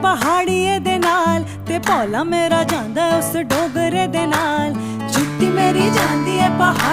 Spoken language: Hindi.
पहाड़िए दे नाल ते भोला मेरा जांदा उस डोगरे दे नाल। जुत्ती मेरी जांदी है पहाड़